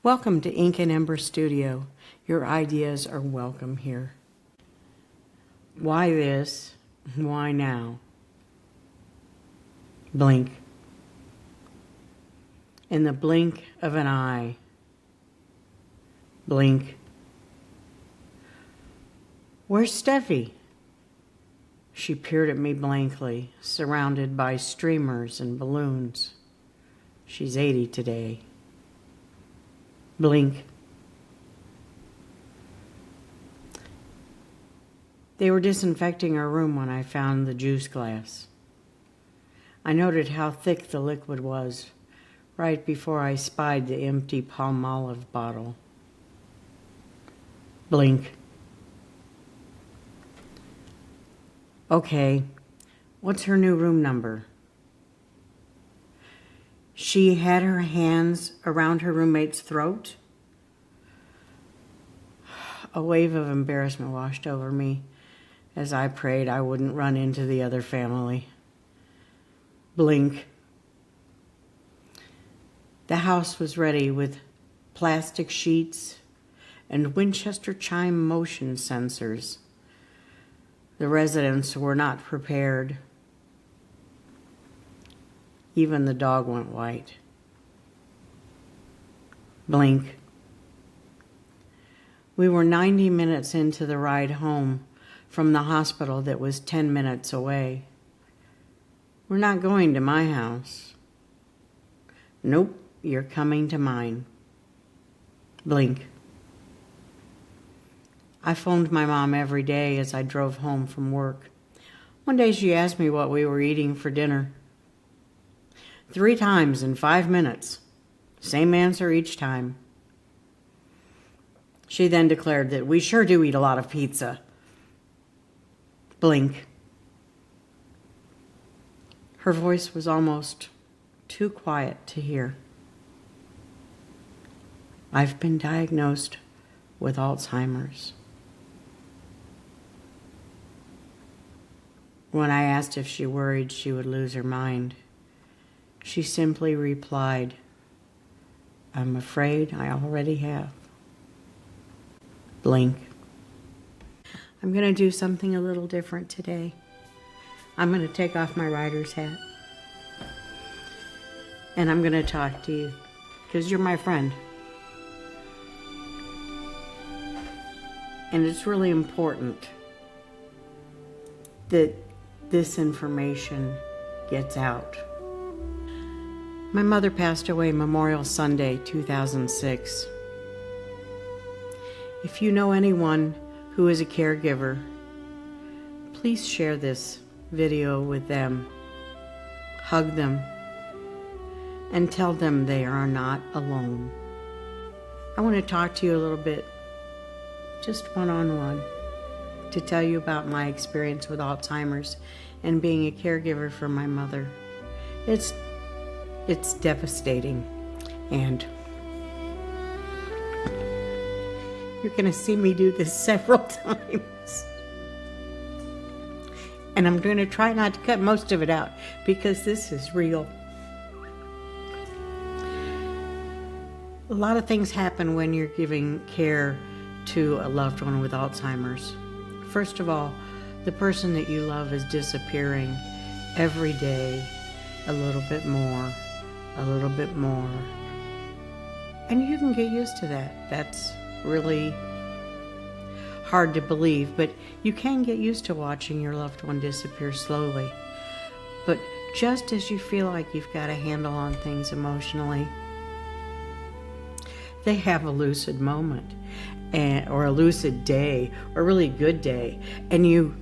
Welcome to Ink Ember Studio. Your ideas are welcome here. Why this? Why now? Blink. In the blink of an eye. Blink. Where's Steffi? She peered at me blankly, surrounded by streamers and balloons. She's 80 today. Blink. They were disinfecting our room when I found the juice glass. I noted how thick the liquid was right before I spied the empty Palmolive bottle. Blink. Okay, what's her new room number? She had her hands around her roommate's throat. A wave of embarrassment washed over me as I prayed I wouldn't run into the other family. Blink. The house was ready with plastic sheets and Winchester chime motion sensors. The residents were not prepared. Even the dog went white. Blink. We were 90 minutes into the ride home from the hospital that was 10 minutes away. We're not going to my house. Nope, you're coming to mine. Blink. I phoned my mom every day as I drove home from work. One day she asked me what we were eating for dinner. 3 times in 5 minutes. Same answer each time. She then declared that we sure do eat a lot of pizza. Blink. Her voice was almost too quiet to hear. I've been diagnosed with Alzheimer's. When I asked if she worried she would lose her mind, she simply replied, I'm afraid I already have. Blink. I'm going to do something a little different today. I'm going to take off my writer's hat. And I'm going to talk to you, because you're my friend. And it's really important that this information gets out. My mother passed away Memorial Sunday, 2006. If you know anyone who is a caregiver, please share this video with them. Hug them and tell them they are not alone. I want to talk to you a little bit, just one-on-one, to tell you about my experience with Alzheimer's and being a caregiver for my mother. It's devastating, and you're going to see me do this several times. And I'm going to try not to cut most of it out because this is real. A lot of things happen when you're giving care to a loved one with Alzheimer's. First of all, the person that you love is disappearing every day, a little bit more, a little bit more. And you can get used to that. That's really hard to believe, but you can get used to watching your loved one disappear slowly. But just as you feel like you've got a handle on things emotionally, they have a lucid moment, or a lucid day, or a really good day, and you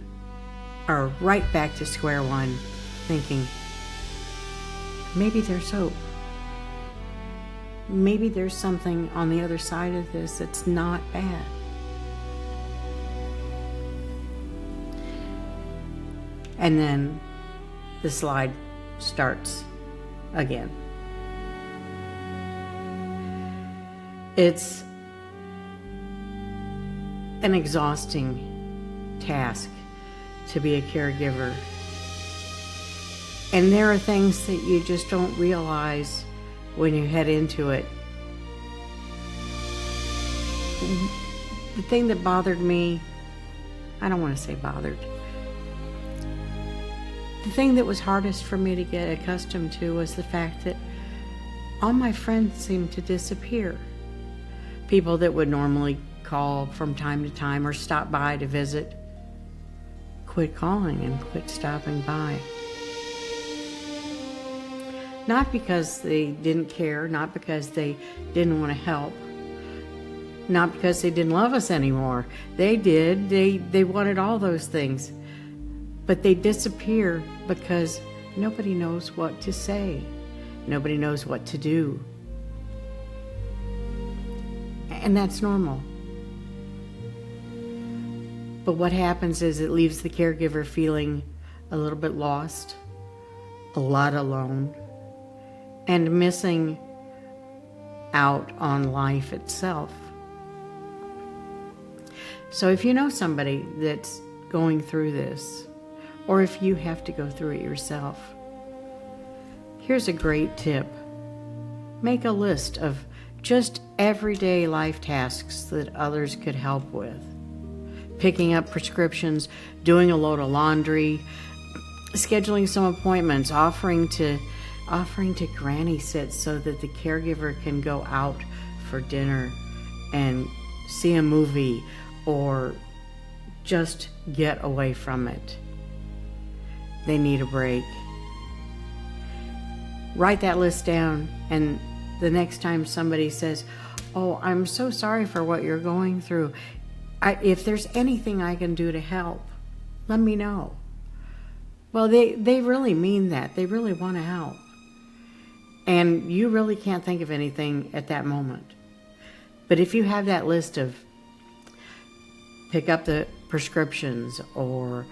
are right back to square one, thinking, maybe there's hope. Maybe there's something on the other side of this that's not bad. And then the slide starts again. It's an exhausting task to be a caregiver. And there are things that you just don't realize when you head into it. the thing that bothered me, I don't want to say bothered, the thing that was hardest for me to get accustomed to was the fact that all my friends seemed to disappear. People that would normally call from time to time or stop by to visit quit calling and quit stopping by. Not because they didn't care, not because they didn't want to help, not because they didn't love us anymore. They did. They wanted all those things. But they disappear because nobody knows what to say. Nobody knows what to do. And that's normal. But what happens is it leaves the caregiver feeling a little bit lost, a lot alone, and missing out on life itself. So if you know somebody that's going through this, or if you have to go through it yourself, here's a great tip. Make a list of just everyday life tasks that others could help with. Picking up prescriptions, doing a load of laundry, scheduling some appointments, offering to granny sit so that the caregiver can go out for dinner and see a movie or just get away from it. They need a break. Write that list down, and the next time somebody says, "Oh, I'm so sorry for what you're going through. If there's anything I can do to help, let me know." Well, they really mean that. They really want to help. And you really can't think of anything at that moment. But if you have that list of pick up the prescriptions or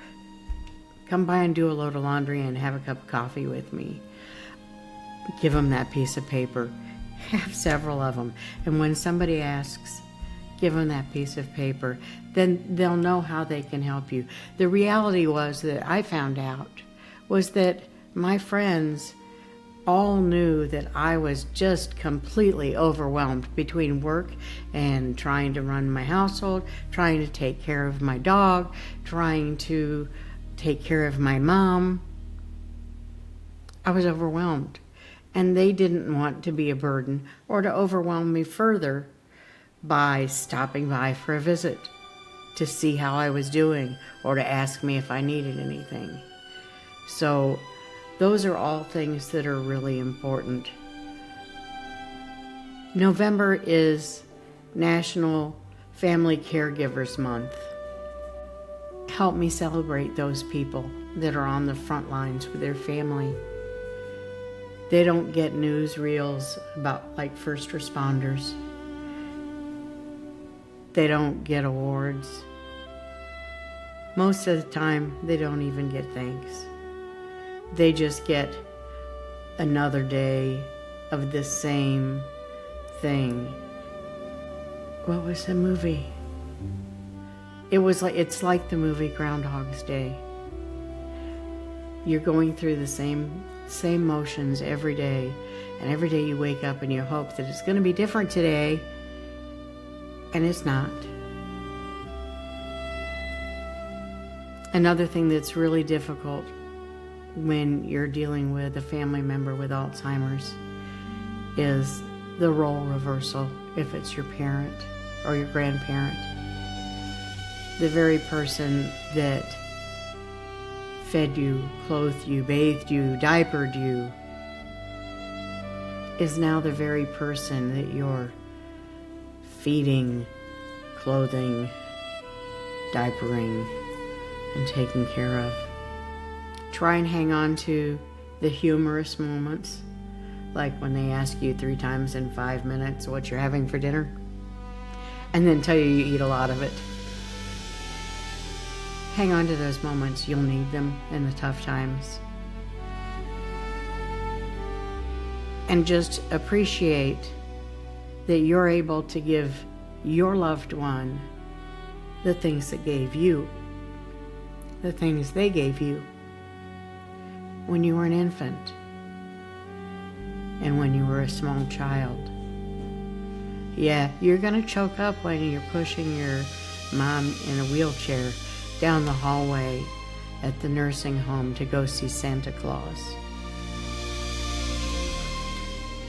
come by and do a load of laundry and have a cup of coffee with me, give them that piece of paper. Have several of them. And when somebody asks, give them that piece of paper. Then they'll know how they can help you. The reality was that I found out was that my friends all knew that I was just completely overwhelmed between work and trying to run my household, trying to take care of my dog, trying to take care of my mom. I was overwhelmed. And they didn't want to be a burden or to overwhelm me further by stopping by for a visit to see how I was doing or to ask me if I needed anything. So those are all things that are really important. November is National Family Caregivers Month. Help me celebrate those people that are on the front lines with their family. They don't get newsreels about like first responders. They don't get awards. Most of the time, they don't even get thanks. They just get another day of the same thing. What was the movie? It's like the movie Groundhog's Day. You're going through the same motions every day, and every day you wake up and you hope that it's going to be different today, and it's not. Another thing that's really difficult when you're dealing with a family member with Alzheimer's is the role reversal, if it's your parent or your grandparent. The very person that fed you, clothed you, bathed you, diapered you, is now the very person that you're feeding, clothing, diapering, and taking care of. Try and hang on to the humorous moments, like when they ask you 3 times in 5 minutes what you're having for dinner, and then tell you eat a lot of it. Hang on to those moments. You'll need them in the tough times. And just appreciate that you're able to give your loved one the things that gave you, the things they gave you when you were an infant and when you were a small child. Yeah, you're going to choke up when you're pushing your mom in a wheelchair down the hallway at the nursing home to go see Santa Claus.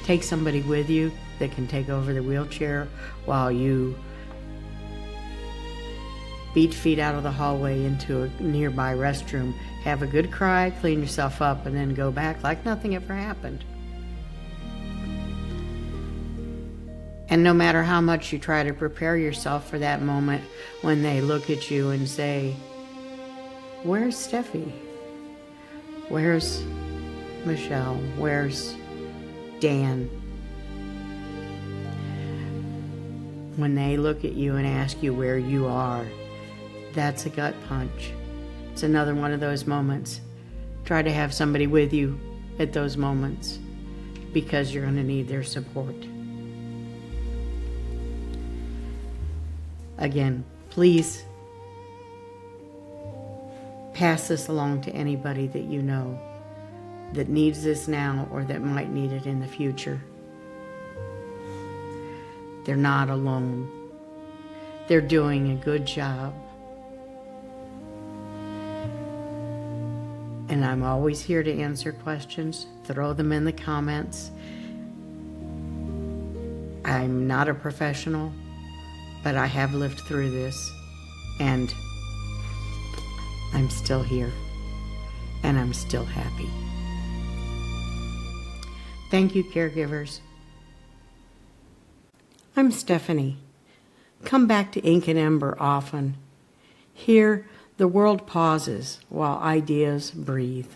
Take somebody with you that can take over the wheelchair while you beat feet out of the hallway into a nearby restroom. Have a good cry, clean yourself up, and then go back like nothing ever happened. And no matter how much you try to prepare yourself for that moment when they look at you and say, "Where's Steffi? Where's Michelle? Where's Dan?" When they look at you and ask you where you are, that's a gut punch. It's another one of those moments. Try to have somebody with you at those moments because you're going to need their support. Again, please pass this along to anybody that you know that needs this now or that might need it in the future. They're not alone. They're doing a good job. And I'm always here to answer questions. Throw them in the comments. I'm not a professional, but I have lived through this, and I'm still here, and I'm still happy. Thank you, caregivers. I'm Stephanie. Come back to Ink and Ember often. Here, the world pauses while ideas breathe.